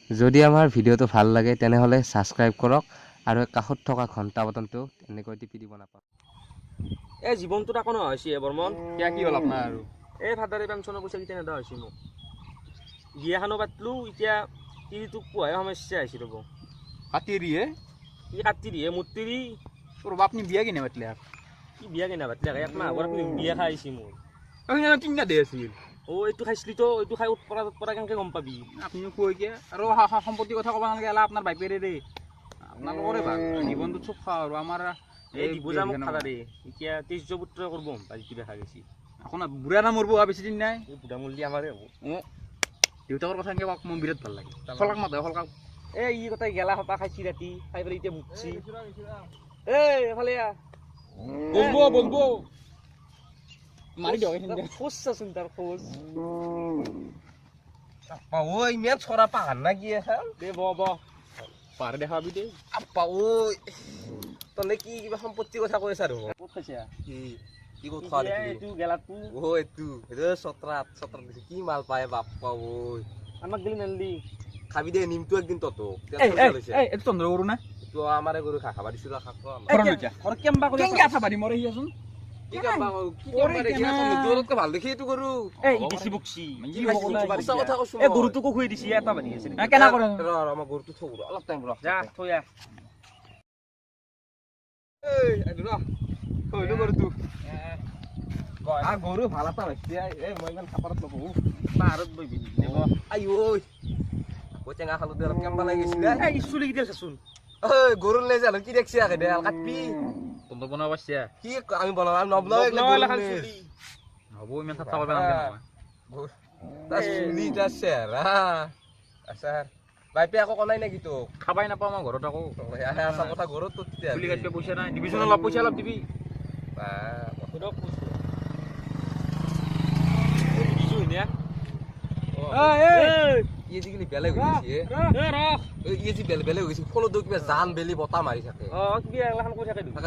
যদি আমাৰ ভিডিঅ'টো ভাল লাগে তেনেহ'লে ছাবস্ক্ৰাইব কৰক আৰু কাষত থকা ঘণ্টা বটনটো এনেকৈ টিপি দিব নাপাহৰিব। এই জীৱনটোত আকৌ নহয় হৈছে বৰ্মন কি হ'ল আপোনাৰ আৰু এই ফাদাৰে পেঞ্চনৰ পইচা কেতিয়া নেদা হৈছে মোক বিয়াখনো পাতলোঁ এতিয়া তিৰিটোক পোৱাই সমস্যা আহিছে ৰ'ব কাটিৰিয়ে ই কাটি দিয়ে মোৰ তিৰি তোৰ আপুনি বিয়া কিনে পাতিলে কি বিয়া কেনে পাতলে এক মাহ আগৰ আপুনি বিয়া খাই আহিছে মোৰ তিনিটা দে আছিল এইটো খাইছিলি তো এইটো খাই উৎপৰা কেনেকৈ গম পাবি আপুনিও কৈ কি আৰু সম্পত্তিৰ কথা ক'ব নালাগে এলা আপোনাৰ বাইপেৰে দেই আপোনালোকৰে ভাল জীৱনটো চব খাওঁ আৰু আমাৰ এই দিব যাম ফাদাৰে এতিয়া 23 পুত্ৰ কৰিব যিটো দেখা গৈছে আপোনাৰ বুঢ়া নাম মৰব বেছি দিন নাই এই বুঢ়া মূল্য আমাৰে হ'ব দেউতাকৰ কথা এনেকৈ মোৰ বিৰাট ভাল লাগে শলাক মাত শলাক এই ই কথাই গেলা সপা খাইছি ৰাতি খাই পেলাই এতিয়া মুতছি এই এফালে বলবো মাৰি দিয়ক এইখিনি খোজ চাচোন তাৰ খোজ ঐ ইমান চৰা পাহাৰ না কি এখন দে ব পাহাৰে দেখাবি দে আপা ঐ তনে কি কিবা সম্পত্তিৰ কথা কৈ আছা দেখোন ক'ত খাইছা কি ক'ত খোৱা দেখি এইটো গেলাটো এইটো চত্ৰাত দিছে কি মাল পায় বাপ্পা ঐ আমাক গেলি নাললি খাবি দে নিমটো একদিন ততো এইটো চন্দ্ৰ গৰু না তো আমাৰে গৰু খাবা দিছো ঘৰত কেম্বা কৰি কেংকে আঠা বাঢ়ি মৰে সিয়াচোন ভাল দেখি এইটো গৰু এই বেছি বকছি সঁচা কথা কৈছো এই গৰুটোকো খুৱাই দিছি এটা বান্ধি আছে কেনা কৰে আমাৰ গৰুটো থৌ অলপ টাইম ৰহ যা থৈ আহ গৰু ভাল এটা হৈছে মই ইমান খাপাৰত নবহো পাহাৰত বহিবি আই ঐ টেঙা খালো দে অলপ কেম্বা লাগি গৈছিলে এই চুলি কেইটা চাচোন গৰু লৈ যালো কি দেখছি আগে দে কাটবি তন্দ বনাব পাৰছা কি আমি বনাব নবনাও হ'ব ইমান চাফা কৰিব নালাগে চুলি তাৰ চেহেৰা আচ্ছা বাইপে আকৌ কনাই নেকি তোক খাবাই নাপাওঁ মই ঘৰত আকৌ আছা কথা ঘৰত তোক চুলি কাটিব পইচা নাই দিবিচোন অলপ পইচা অলপ দিবি বেলেগ বেলেগ হৈ গৈছে ফলত কিবা জান বেলি বতাহ মাৰি থাকে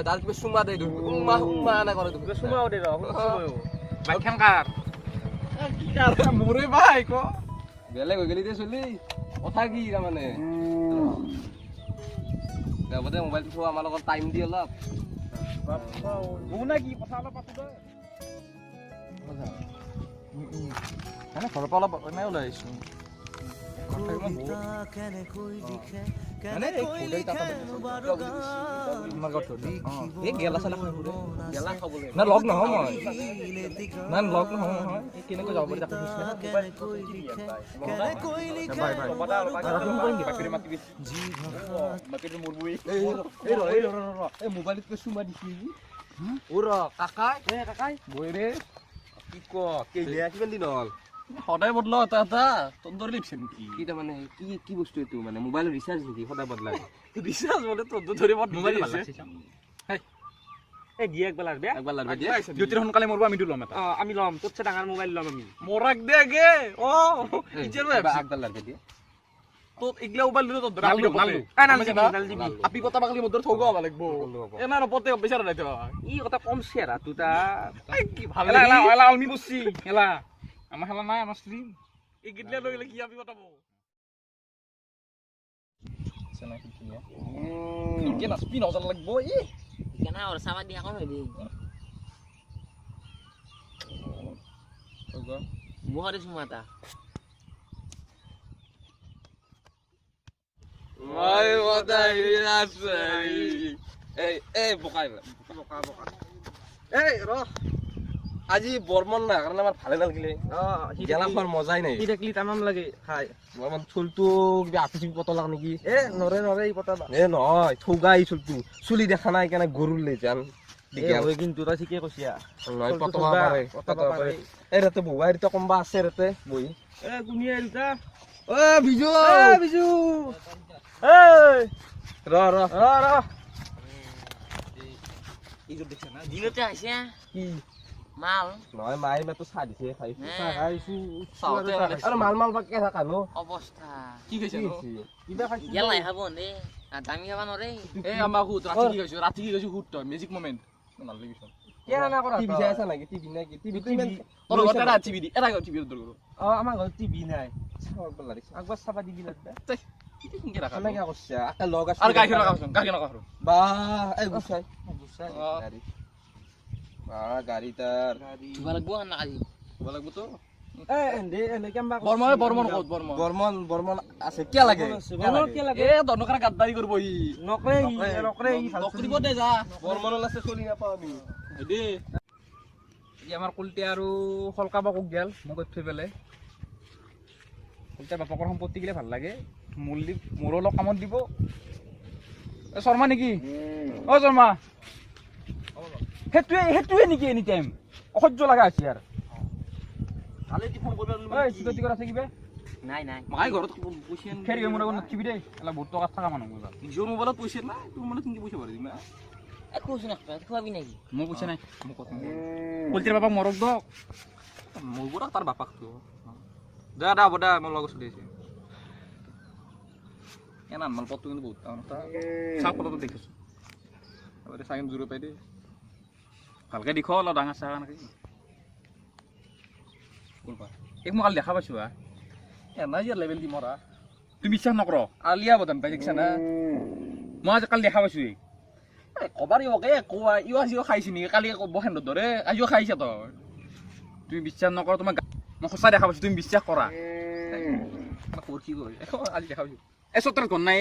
তাৰ কিবা চুমা দে চুমাও দে বাইকখন কাৰ মোৰে বাইক বেলেগ হৈ গেলি দে চলি কথা কি তাৰমানে দে মোবাইলটো থোৱা আমাৰ লগত টাইম দি অলপ কি কথা অলপ পাতো ঘৰৰ পৰা অলপ এনেই ওলাই আহিছো লগ নহয় মই লগ নহয় কেনেকৈ যাব পাৰি মোবাইলত চুমা দিছি কাকাই বৈ ৰে কি কিমান দিন হ'ল সদায় বদলাও এটা এটা তন্দৰ লিপছে নেকি কি তাৰমানে কি বস্তু এইটো মানে মোবাইলৰ ৰিচাৰ্জ নেকি সদায় বদলাই ৰিচাৰ্জ মানে তন্দৰ ধৰি মোবাইল এই দিয়ে একবাৰ লাৰবে জ্যোতিৰ সোনকালে মৰব আমিতো ল'ম এটা আমি ল'ম তোতছে ডাঙৰ মোবাইল ল'ম আমি মৰাক দে গে আগবাৰ লাৰবে দিয়ে তোত ইগলা মোবাইল দিলে তোত আপি কথা বাকলি মদৰ থৌগ হ'ব লাগিব এনা নপতে বিচাৰ নাই তো ই কথা কম চেৰা তুটা কি ভাল এলা আলমি বসছি এলা আমার খেলা নাই আমার স্ত্রী এই গিটলে লইলে কি আপি কথাবো সেনা কি কে না স্পিন হজন লাগবো ই কেনা ওর সামা দিয়া কোন হইবি ওগো মুহরে সুমাতা ওই মদাই আছে এই বকাই বকা এই র আজি বর্মন না কারণ আমার ভালো লাগিলে গেলা ফর মজাই নাই কি দেখলি তামাম লাগে খাই বর্মন চুলটো কিবা আপিছি পতলাক নেকি নরে এই পতা নহয় থৌগাই চুলটো চুলি দেখা নাই কেনে গরুর লে যান ওই কিন্তু তা ঠিকই কইছিয়া নয় পতমা পারে এই রাতে বউয়াই রিতা কমবা আছে রাতে বই এ কুনিয়া রিতা ও বিজু এই র ইজো দেখছ না দিনতে আইছে কি মাল নহয় মাই মে তো চা দিছে খাইছো খাইছো চাওতে আরে মাল বাকে থাকা নো অবস্থা কি কইছে কিবা খাইছি গেলাই হাবো নে দামি খাবা নরে এ আমা হুত রাতি কি কইছো হুত তো ম্যাজিক মোমেন্ট নাল লাগিছ কেনা না কৰা টিভি চাই আছা নাকি টিভি নাই কি টিভি তোৰ ঘৰত এটা টিভি দি এটা টিভি দৰ কৰো আমাৰ ঘৰত টিভি নাই চাব লাগে একবাৰ চাবা দিবি লাগবে কি কিনকে ৰাখা কেনেকে কৈছা আকা লগ আছে আৰু গাখীৰ ৰাখাচোন গাখীৰ নখাৰো বা এই গুছাই অ। গাড়ী বা গাড়ী তাৰ কিবা লাগব না আজি কিবা লাগব তো এ এন্দে এনে কেমবা বৰ্মন ক'ত বৰ্মন বৰ্মন আছে কিয় লাগে বৰ্মন কি লাগে এ দনকাৰ গাদ্দাৰি কৰিব ই নকৰে ই নকৰিব দে যা বৰ্মনৰ আছে চলি নাপাওঁ আমি দে ই আমাৰ কুলটি আৰু হলকাবা কক গেল মোক থৈ পেলাই কুলটিৰ বাপকৰ সম্পত্তি গিলে ভাল লাগে মোৰো অলপ কামত দিব এ শৰ্মা নেকি অ শৰ্মা সেইটোৱে নেকি এনি টাইম অসহ্য লগা আছে আৰু কালি টি ফোন কৰিব ঐ চিকটি কৰা থাকিবে নাই মাই ঘৰত পইচা খেৰি মোৰ আগত নথিবি দেই এলা বহুত টকা থকা মানুহ মোৰ নিজৰ মোবাইলত পইচা নাই তোৰ মানে কিনকে পইচা ভৰি দিম একো নাখা খোৱাবি নেকি মোৰ পইচা নাই মোক কথা কুলটিৰ বাপাক মৰক দক মোৰ পৰা তাৰ বাপাক তো দা দা বদা মোৰ লগত চলি আছে এনা মাল পত্তো কিন্তু বহুত টান তা চাপ পত্তো দেখিছো এবারে সাইন জুৰো পাই দে ভালকে দেখো অলপ ডাঙৰ চাহ নাকি কোনবা এক মই কালি দেখা পাইছো এনা ইয়াৰ লেভেল দি মৰা তুমি বিশ্বাস নকৰ আলিয়া বদান পাই দেখিছা না মই আজি কালি দেখা পাইছো কবাৰ ইওকে কোৱা ইও আজিও খাইছি নি কালি বহেন ধৰে আজিও খাইছা তো তুমি বিশ্বাস নকৰ তোমাক মই সঁচা দেখা পাইছো তুমি বিশ্বাস কৰা খবৰ কি কয় এখন আজি দেখা পাইছো এই চত্ৰত ঘৰ নাই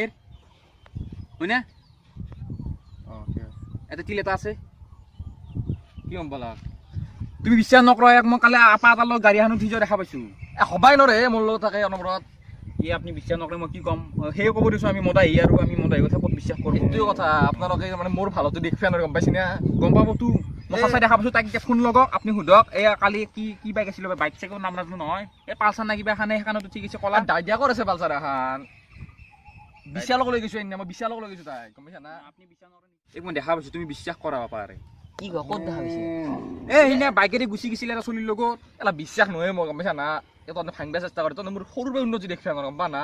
হয়নে অ এটা তিল এটা আছে কি গম পালা তুমি বিশ্বাস নকৰা এক মই কালি আপা এটাৰ লগত গাড়ী এখনত উঠি যোৱা দেখা পাইছো হবাই নৰে মোৰ লগত থাকে অনবৰত এই আপুনি বিশ্বাস নকৰে মই কি ক'ম সেই ক'ব দিছোঁ আমি মদাহী আৰু আমি মদাহী কথা ক'ত বিশ্বাস কৰোঁ এইটোৱে কথা আপোনালোকে মানে মোৰ ভালতো দেখুৱাই নৰে গম পাইছি না গম পাবতো মই সঁচাই দেখা পাইছোঁ তাক এতিয়া ফোন লগক আপুনি সোধক এয়া কালি কি বাইক আছিল বাইক চাইকৰ নাম নাজানো নহয় এই পালচাৰ না কিবা এখানে সেইখনত উঠি গৈছে কলা ডাইডিয়া কৰিছে পালচাৰ এখন বিশালক লৈ গৈছো এনে মই বিশালক লৈ গৈছো তাই গম পাইছা না আপুনি বিশ্বাস নকৰে এক মই দেখা পাইছোঁ তুমি বিশ্বাস কৰা পাৰে কি কয় ক'ত দেখা পাইছে এই সিদিনা বাইকেদি গুচি গৈছিলে এটা চলিৰ লগত এলা বিশ্বাস নহয় মই গম পাইছা না তহঁতে ভাঙিব চেষ্টা কৰে তহঁতে মোৰ সৰুৰ পৰা উন্নতি দেখুৱাই নৰে গম পা না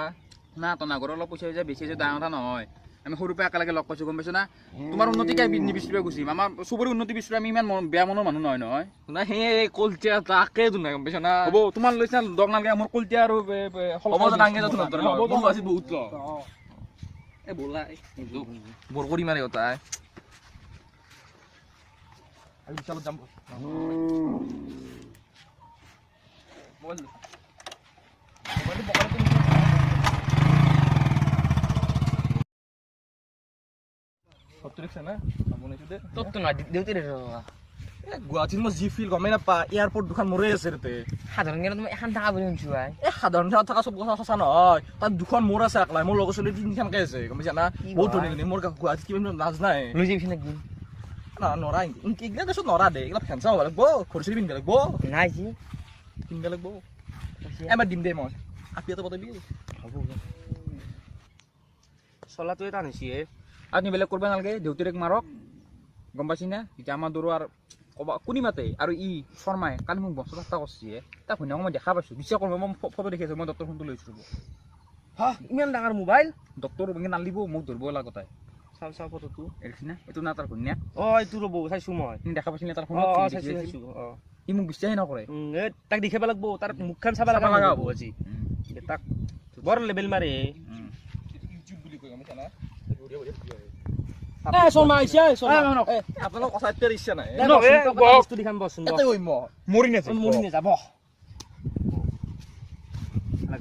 না তনা ঘৰৰ অলপ পইচা পইচা বেছি ডাঙৰ কথা নহয় আমি সৰুৰ পৰা একেলগে লগ পাইছোঁ গম পাইছোঁ না তোমাৰ উন্নতিকে নিবিচাৰিব গুচিম আমাৰ চবৰে উন্নতি বিচাৰি আমি ইমান বেয়া মনৰ মানুহ নহয় নহয় না সেই কলচিয়া তাকে নাই গম পাইছা না হ'ব তোমাৰ লৈছে দগ নালাগে মোৰ কলতিয়া আৰু হ'ব ডাঙে যাতো নতৰে হ'ব আছে বহুত ল এ বলা বৰ কৰি মাৰে তাই আমি বিশালত যাম মোবাইল তোৰতো নহয় দেউতি গুৱাহাটীত মই যি ফিল গমেই নাপা এয়াৰপৰ্ট দুখন মোৰে আছে তাতে সাধাৰণ জ্ঞানত মই এখন থকা বুলি শুনিছোঁ আই এই সাধাৰণ ঠাইত থকা চব কথা সঁচা নহয় তাত দুখন মোৰ আছে একলাই মোৰ লগৰ ছোৱালী তিনিখনকে আছে গম পাইছা না বহুত ধনী ধনী মোৰ গুৱাহাটীত কিবা নাজ নাই লৈ যাবিচোন একদিন নৰা এইগিলা দেচোন নৰা দে এইগিলা ফেঞ্চা হ'ব লাগিব ঘৰ চলি পিন্ধিব লাগিব নাই যি পিন্ধিব লাগিব এবাৰ দিম দে মই আপি এটা পতাবি হ'ব চলাটোৱে টান হৈছে আপুনি বেলেগ কৰিব নালাগে দেউতাক মাৰক গম পাইছি না এতিয়া আমাৰ দৌৰ আৰু ক'বা কোনি মাতে আৰু ই শৰ্মাই কালি মোক বস্তু এটা কৰিছে তাক শুনি মই দেখা পাইছোঁ বিশ্বাস কৰিব মই ফটো দেখি আছোঁ মই ডক্টৰ ফোনটো লৈছোঁ হা ইমান ডাঙৰ মোবাইল ডক্টৰ নালিব মোক ধৰিব লাগতে চাওঁ চাওঁ ফটোটো এৰিছি না এইটো না তাৰ ঘূৰ্ণিয়া এইটো ৰ'ব চাইছোঁ মই তুমি দেখা পাইছিলি তাৰ চাইছোঁ চাইছোঁ সি মোক বিশ্বাসেই নকৰে তাক দেখাব লাগিব তাৰ মুখখন চাব লগা হ'ব আজি তাক বৰ লেবেল মাৰে ইউটিউব বুলি কয় গম পাইছা না শৰ্মা আহিছে আপোনালোক কথা এতিয়াৰ ইচ্ছা নাই বস্তু দেখাম বচোন এতে কৰিম মই মৰি নাযায় মৰি নাযাব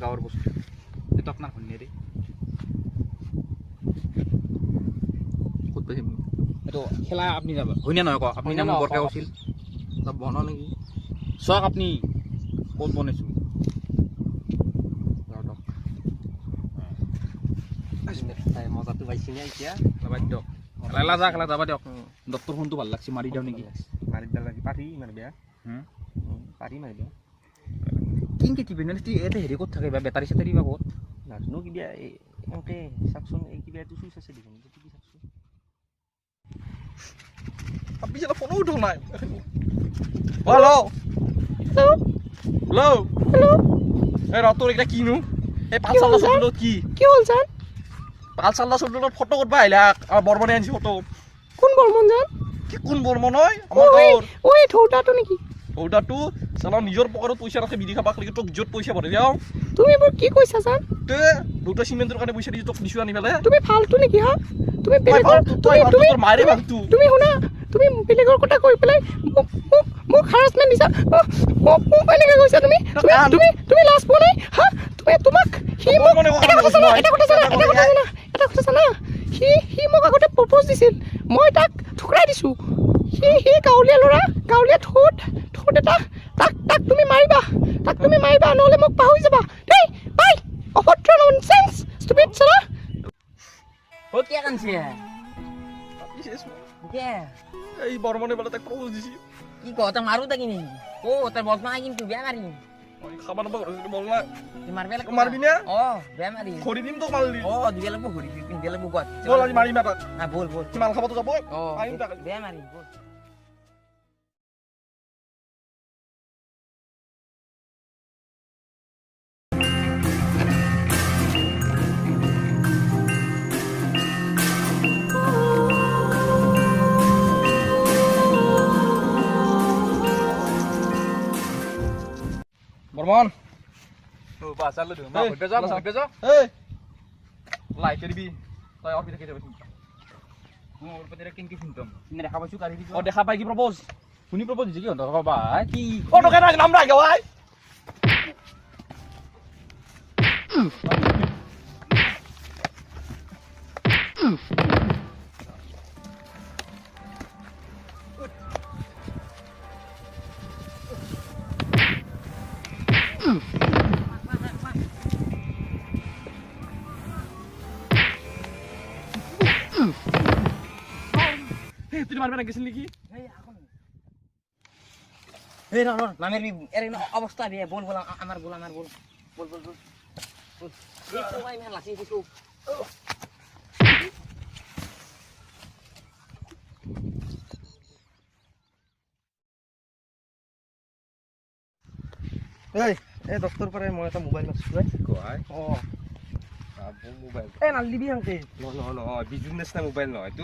গাঁৱৰ বস্তু এইটো আপোনাৰ ঘূৰ্ণিয়া দেই ক'ত পাইছে মোক এইটো খেলা আপুনি যাব ঘূৰ্ণিয়া নহয় কওক আপুনি নাম বৰকে কৈছিল তাত বন নেকি চাওক আপুনি ক'ত বনাইছোঁ মজাটো পাইছি নে এতিয়া বাদ দিয়ক খেলা যা খেলা যাবা দিয়ক ডক্টৰ ফোনটো ভাল লাগছে মাৰি দিওঁ নেকি মাৰি দিব লাগে পাৰি মাৰি বেয়া পাৰি মাৰি বেয়া কিনকে টিপি মানে এটা হেৰি ক'ত থাকে বা বেটাৰী চেটাৰী বা ক'ত নাজানো কিবা এনেকে চাকচোন এই কিবা এইটো চুইচ আছে দেখোন টিপি চাকচোন আপনি যেন ফোনো উঠো নাই হ্যালো হ্যালো হ্যালো এই রতর এটা কিনু এই পালসাল্লা শব্দত কি হল জান পালসাল্লা শব্দত ফটো করবা আইলা আর বর্মনে আনছি ফটো কোন বর্মন জান কি কোন বৰ্মন হয় আমাৰ গাঁৱৰ ঐ ঠৌটাটো নেকি সৌদাটো চালা নিজৰ পকেটত পইচা ৰাখে বিধি খাবাক লাগি তোক য'ত পইচা ভৰে যাওঁ তুমি মোৰ কি কৈছা জান তে দুটা চিমেণ্টৰ কাৰণে পইচা দি তোক দিছো আনি পেলাই তুমি ফালতু নেকি হা তুমি বেলেগৰ তুমি তোৰ মাৰে ভাগটো তুমি শুনা তুমি বেলেগৰ কথা কৈ পেলাই মোক হাৰাসমেণ্ট দিছা মোক এনেকৈ কৈছা তুমি তুমি লাজ পোৱা নাই হা তোমাক সি মোক এটা কথা জানা সি মোক আগতে প্ৰপ'জ দিছিল মই তাক ঠুকৰাই দিছোঁ সি গাঁৱলীয়া ল'ৰা গাঁৱলীয়া ঠোঁট এটা তাক তুমি মাৰিবা নহ'লে মোক পাহৰি যাবা দেই বাই অভদ্ৰ ননচেন্স ষ্টুপিড চলা ও কে কানছে কে এই বৰ্মনে বোলে তাক প্ৰপ'জ দিছি কি কথা মারু তাকি নি ও তোর বদমা কিন্তু বিয়া মারি মই খাবা নাপাওঁ বল না তুই মারবে লাগবে মারবি না ও বিয়া মারি খৰি দিম তোক মাৰলি ও দিবে লাগবে হৰি দিবে লাগবে গত বল আজি মাৰিম এপাক হ্যাঁ বল কিমান খাবতো যাব ও আহিম তাক বিয়া মারি বল বৰ্মন ও বাসালো দে মা হইবে যা এই লাইক দিবি তই অফিসে কে যাবি মোর পতেরে কিনকি শুনতাম কিনে দেখা পাইছো কারি দিছো ও দেখা পাই কি প্রপ'জ শুনি প্রপোজ দিছে কি হন্দ বাবা কি ও তোকে নাম রাখ ভাই তুই মারবে না গেছিলি কি এই র নামের এর অবস্থা রে বল আমার বল বল এই তো ভাই মেলা লাসি কিছু এই দস্তৰ পৰাই মই এটা মোবাইল লৈছোঁ কয় অ মোবাইল এই নালিবি আনকে নহয় বিজনেছ না মোবাইল নহয় তো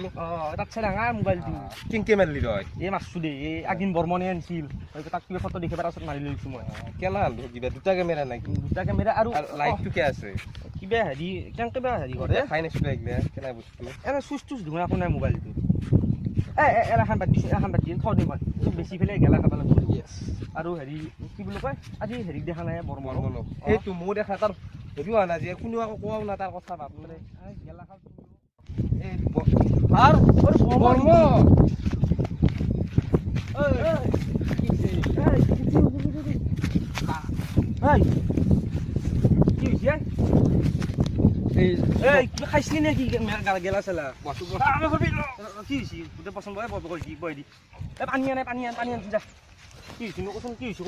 তাতছে ডাঙৰ মোবাইলটো কিনকে মাৰলি তই এই মাছটো দেই এই আগিন বৰ্মনে আনিছিল তাক কিবা ফটো দেখি পাৰ মাৰি লৈছোঁ মই কেনা আনলো কিবা দুটা কেমেৰা নাই দুটা কেমেৰা আৰু লাইটটো কে আছে কিবা হেৰি কেনেকৈ বা হেৰি কৰে দেখাই নাছিলো এইগিলা কেনা বস্তু এনে চুচ টুচ ধুৱা একো নাই মোবাইলটো এখন বাদ দিছোঁ থৈ দিম মই বেছি পেলাই গেলা খাব লাগিব আৰু হেৰি কি বুলি কয় আজি হেৰিক দেখা নাই বৰ্মনক সেইটো মোৰ দেখা তাৰ হেৰি হোৱা নাই যে কোনো আকৌ কোৱাও না তাৰ কথা ভাব মানে গেলা খাব এই আৰু বৰ্ম কি হৈছে এই কিবা খাইছিলি নে কি গেলা চেলা কি হৈছে গোটেই পচন্দ বই দি পানী আন যা কি হৈছে কচোন কি হৈছে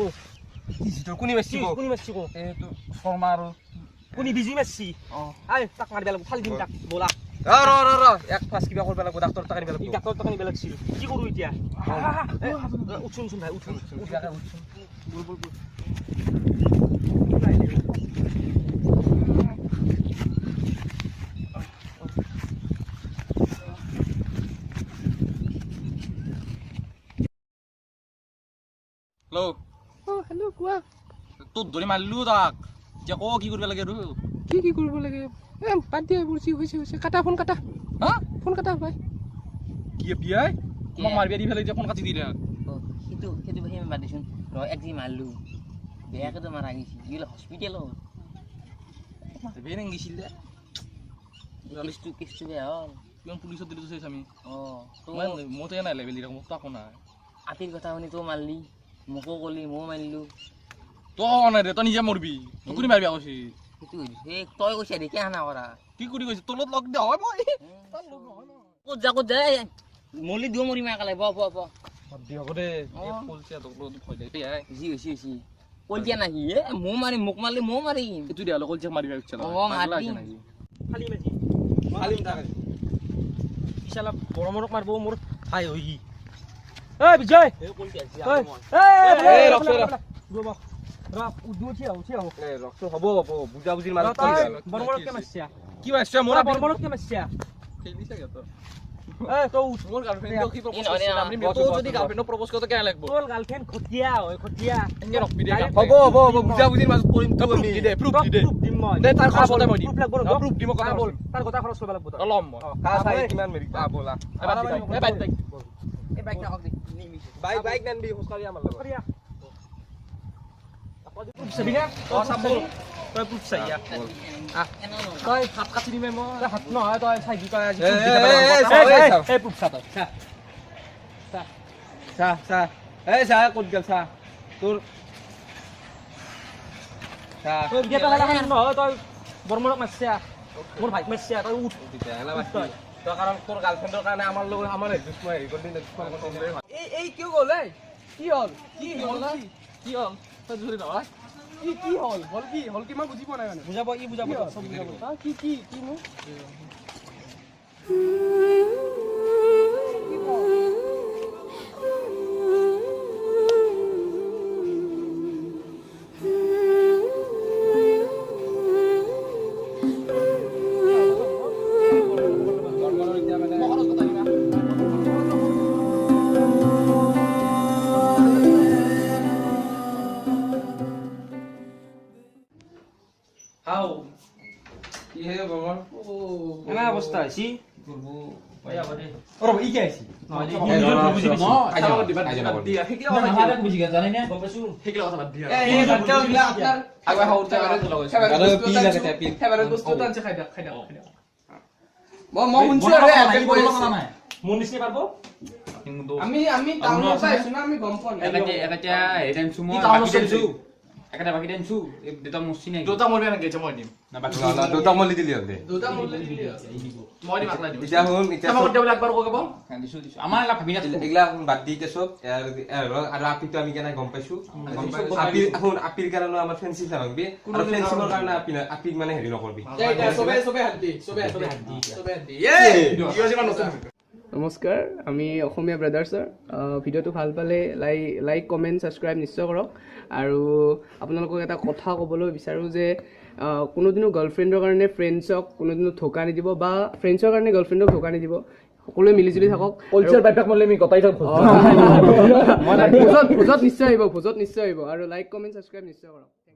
কোনে মাৰছি কোনে মাৰছি কো এইটো শৰ্মা আৰু কোনে বিজি মাৰছি আই তাক মাৰিব লাগিব ফালি দিম তাক বলা ৰ এক ফাছ কিবা কৰিব লাগিব ডাক্তৰ তাক আনিব লাগিব ডাক্তৰ তাক আনিব লাগিছিল কি কৰোঁ এতিয়া উঠোন ভাই উঠোন বল হেল্ল' হেল্ল' কোৱা তোক ধৰি মাৰিলো তাক এতিয়া ক কি কৰিব লাগে আৰু কি কৰিব লাগে বাদ দিয়া এইবোৰ যি হৈছে কাটা ফোন কাটা হা ফোন কাটা ভাই কি বিয়াই তোমাক মাৰিব দি ফেলে এতিয়া ফোন কাটি দিলে সেইটো ভাই বাদ দিছোন ৰ একজি মারলু বেয়াকে তো মারা গেছি ইলে হসপিটালও বেন গেছিল দে কিস্তু বেয়া হল কোন পুলিশত দিলে তো আমি ও তো মতে নাই লেভেল দিরা মত আকো না আপির কথা শুনি তো মারলি মোকো কলি মো মারলু তো না রে তো নিজে মরবি তুই কোনি মারবি আকছি সেইটো তই কৈছে দেখে হানা কৰা কি কৰি কৈছে তলত লগ দে হয় মই ক'ত যা মলি দিও মৰি মাকা লাগিব দি হ'ব দে পলচিয়া তো ভয় লাগে আই জি হৈছে কলচিয়া নাহি মো মাৰি মোক মাৰলি মো মাৰিম তুই দে কলচিয়া মাৰিবি ইচ্ছা ও মাৰি খালি মাজি খালিম তাক পিছালা বৰমৰক মাৰব মোৰ ভাই হৈ গি এই বিজয় এই কলচিয়া এই ৰখ ৰব উঠিয়া এই ৰক্ত হ'ব বুজা বুজিৰ বৰমৰক মাজত কে মাৰছিয়া কি মাৰছে মোৰ বৰমৰক কে মাৰছিয়া খেলিছে তো তই উঠ। মোৰ গাৰ্লফ্ৰেণ্ডক কি প্ৰপ'জ ই নহয়, কৰিছে? আমি বচ, তোৰ বচ, যদি বচ। গাৰ্লফ্ৰেণ্ডক প্ৰপ'জ কৰোঁ কেনে লাগিব? তোৰ গাৰ্লফ্ৰেণ্ড খতিয়া হয়, খতিয়া। এনকে ৰখবি দে। হ'ব, বুজা বুজিৰ মাজত কৰিম তো আমি। দি দে, proof দি দে। proof দিম মই। দে, তাৰ খৰচতে মই দিম। proof লাগব অ, proof দিম, মই কথা বল। কৈছো। তাৰ কথা খৰচ কৰিব লাগব তই। ল'ম মই। কিমান মেৰি বলা এই বাইকটা হক দে বাইক বাইক নানবি খোজকাঢ়ি আমাৰ লগত খতিয়া। proof চাবি না? অ চাব বল তই proof চাই ইয়া। তই হাত কাটি দিমে মই। তই হাত নহয়, তই চাই দি তই আজি এই, proof দি পেলাই এই, এই, কথা। চাও, এই, এই, চাও। এই proof চা তই, চা। চা চা এই চা ক'ত গেল চা তোৰ চা তই বিয়া পেলাই লাগান নহয়, তই বৰ্মনক মাৰছা। মোৰ ভাইক মাৰছা, তই উঠ। তই কাৰণ তোৰ গাৰ্লফ্ৰেণ্ডৰ কাৰণে আমাৰ লগত আমাৰ দুশ্মন হেৰি কৰি এই কিয় গ'ল এই? কি হ'ল? কি হ'ল? কি হ'ল? তই ধৰি নহয়। কি হ'ল? হ'ল কি? হ'ল কি মই বুজি পোৱা নাই মানে। বুজাব, ই বুজাব, তই চব বুজাব। কি মোক? হাও কি হে বাবা এনা অৱস্থা হৈছে। ৰ'ব, ই কি আহিছে? মোৰ নিচিনা পাৰব? আমি টাউনৰ পৰা আহিছো না আমি গম পোৱা নাই দুটা মোৰ বেয়া লাগে মই দিম। দুটা মলি দিলি হ'ল দে দুটা মোৰ দিম। মই দিম আকলাই দিম। এতিয়া শুন এতিয়া মই কতে একবাৰ কৈ ক'ব। এগলা বাদ দি এতিয়া চব আৰু আপিটো আমি কেনে গম পাইছো আপি শুন আপিৰ কাৰণে আমাৰ ফ্ৰেণ্ডশ্বিপ নাভাবি আৰু ফ্ৰেণ্ডশ্বিপৰ কাৰণে আপিক মানে হেৰি নকৰবি চবে হাত দি। চবে হাত দি। নমস্কাৰ, আমি অসমীয়া ব্ৰাদাৰ্ছৰ ভিডিঅ'টো ভাল পালে লাইক কমেণ্ট ছাবস্ক্ৰাইব নিশ্চয় কৰক। আৰু আপোনালোকক এটা কথা ক'বলৈ বিচাৰোঁ যে কোনোদিনো গাৰ্লফ্ৰেণ্ডৰ কাৰণে ফ্ৰেণ্ডছক কোনোদিনো ধোকা নিদিব বা ফ্ৰেণ্ডছৰ কাৰণে গাৰ্লফ্ৰেণ্ডক ধোকা নিদিব। সকলোৱে মিলিজুলি থাকক। ভোজত নিশ্চয় আহিব আৰু লাইক কমেণ্ট ছাবস্ক্ৰাইব নিশ্চয় কৰক।